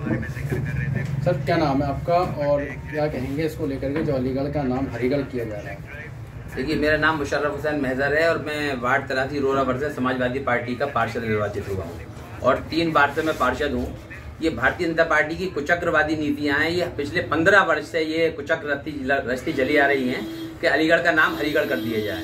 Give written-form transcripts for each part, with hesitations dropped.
Sir क्या नाम है आपका और क्या कहेंगे इसको लेकर के जो अलीगढ़ का नाम हरीगढ़ किया जा रहा है? देखिए, मेरा नाम मुशर्रफ हुसैन महजर है और मैं वार्ड 83 रोरावर से समाजवादी पार्टी का पार्षद निर्वाचित हुआ हूँ और 3 बार से मैं पार्षद हूँ। ये भारतीय जनता पार्टी की कुचक्रवादी नीतियां हैं। ये पिछले 15 वर्ष से ये कुचक्र रस्ती चली आ रही हैं कि अलीगढ़ का नाम हरीगढ़ कर दिया जाए।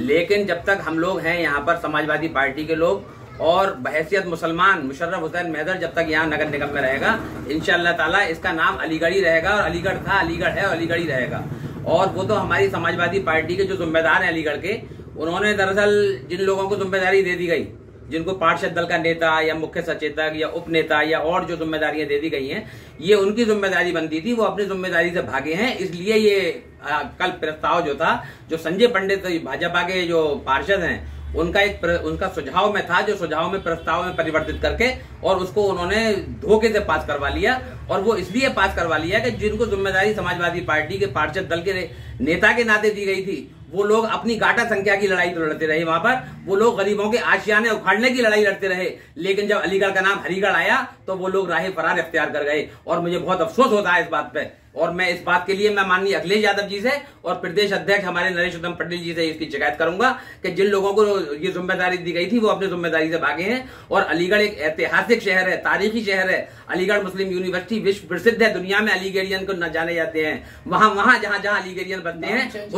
लेकिन जब तक हम लोग हैं यहाँ पर समाजवादी पार्टी के लोग और बहैसियत मुसलमान मुशर्रफ हुसैन महदर जब तक यहाँ नगर निगम में रहेगा, इंशाअल्लाह ताला इसका नाम अलीगढ़ ही रहेगा और अलीगढ़ था, अलीगढ़ है और अलीगढ़ ही रहेगा। और वो तो हमारी समाजवादी पार्टी के जो जिम्मेदार हैं अलीगढ़ के, उन्होंने दरअसल जिन लोगों को जिम्मेदारी दे दी गई, जिनको पार्षद दल का नेता या मुख्य सचेतक या उप नेता या और जो जिम्मेदारियां दे दी गई हैं, ये उनकी जिम्मेदारी बनती थी, वो अपनी जिम्मेदारी से भागे हैं। इसलिए ये कल प्रस्ताव जो था, जो संजय पंडित भाजपा के जो पार्षद हैं, उनका सुझाव में था, जो सुझाव में प्रस्ताव में परिवर्तित करके और उसको उन्होंने धोखे से पास करवा लिया। और वो इसलिए पास करवा लिया कि जिनको जिम्मेदारी समाजवादी पार्टी के पार्षद दल के नेता के नाते दी गई थी, वो लोग अपनी गाटा संख्या की लड़ाई तो लड़ते रहे। वहां पर वो लोग गरीबों के आशियाने उखाड़ने की लड़ाई लड़ते रहे। लेकिन जब अलीगढ़ का नाम हरीगढ़ आया तो वो लोग राह फरार इख्तियार कर गए और मुझे बहुत अफसोस होता है इस बात पे। और मैं इस बात के लिए मैं माननीय अखिलेश यादव जी से और प्रदेश अध्यक्ष हमारे नरेश उत्तम पटेल जी से इसकी शिकायत करूंगा कि जिन लोगों को ये जिम्मेदारी दी गई थी वो अपनी जिम्मेदारी से भागे हैं। और अलीगढ़ एक ऐतिहासिक शहर है, तारीखी शहर है। अलीगढ़ मुस्लिम यूनिवर्सिटी विश्व प्रसिद्ध है, दुनिया में अलीगढ़ियन को न जाने जाते हैं। वहां जहां अलीगढ़ियन बनते हैं,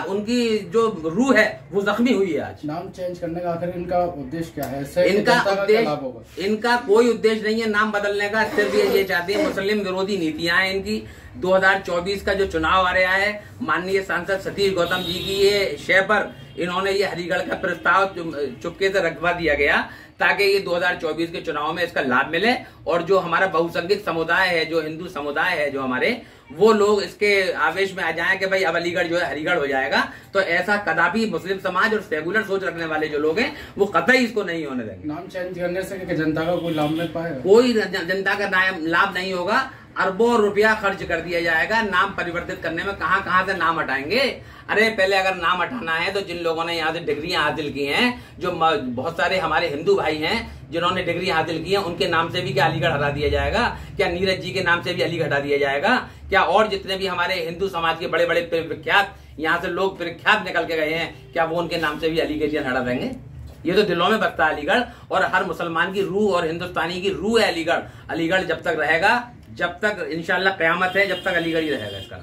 उनकी जो रूह है वो जख्मी हुई है। आज नाम चेंज करने का आखिर इनका उद्देश्य क्या है? इनका कोई उद्देश्य नहीं है नाम बदलने का। सिर्फ ये चाहते हैं, मुस्लिम विरोधी नीतियां हैं इनकी। 2024 का जो चुनाव आ रहा है, माननीय सांसद सतीश गौतम जी की ये शय पर इन्होंने ये हरीगढ़ का प्रस्ताव चुपके से रखवा दिया गया ताकि ये 2024 के चुनाव में इसका लाभ मिले। और जो हमारा बहुसंख्यक समुदाय है, जो हिंदू समुदाय है, जो हमारे, वो लोग इसके आवेश में आ जाएं कि भाई अब अलीगढ़ जो है हरीगढ़ हो जाएगा। तो ऐसा कदापि मुस्लिम समाज और सेकुलर सोच रखने वाले जो लोग हैं वो कतई इसको नहीं होने देंगे। नाम चेंज करने से जनता का कोई लाभ मिल पाएगा? कोई जनता का लाभ नहीं होगा। अरबों रुपया खर्च कर दिया जाएगा नाम परिवर्तित करने में। कहां से नाम हटाएंगे? अरे पहले अगर नाम हटाना है तो जिन लोगों ने यहाँ से डिग्रियां हासिल की हैं, जो बहुत सारे हमारे हिंदु भाई हैं जिन्होंने डिग्री हासिल की है, उनके नाम से भी क्या अलीगढ़ हटा दिया जाएगा? क्या नीरज जी के नाम से भी अलीगढ़ हटा दिया जाएगा? क्या और जितने भी हमारे हिंदू समाज के बड़े बड़े विख्यात यहाँ से लोग प्रख्यात निकल के गए हैं, क्या वो उनके नाम से भी अलीगढ़ियन हटा देंगे? ये तो दिलों में बसता है अलीगढ़, और हर मुसलमान की रूह और हिंदुस्तानी की रूह है अलीगढ़। अलीगढ़ जब तक रहेगा, जब तक इंशाअल्लाह क़यामत है, जब तक अलीगढ़ ही रहेगा इसका।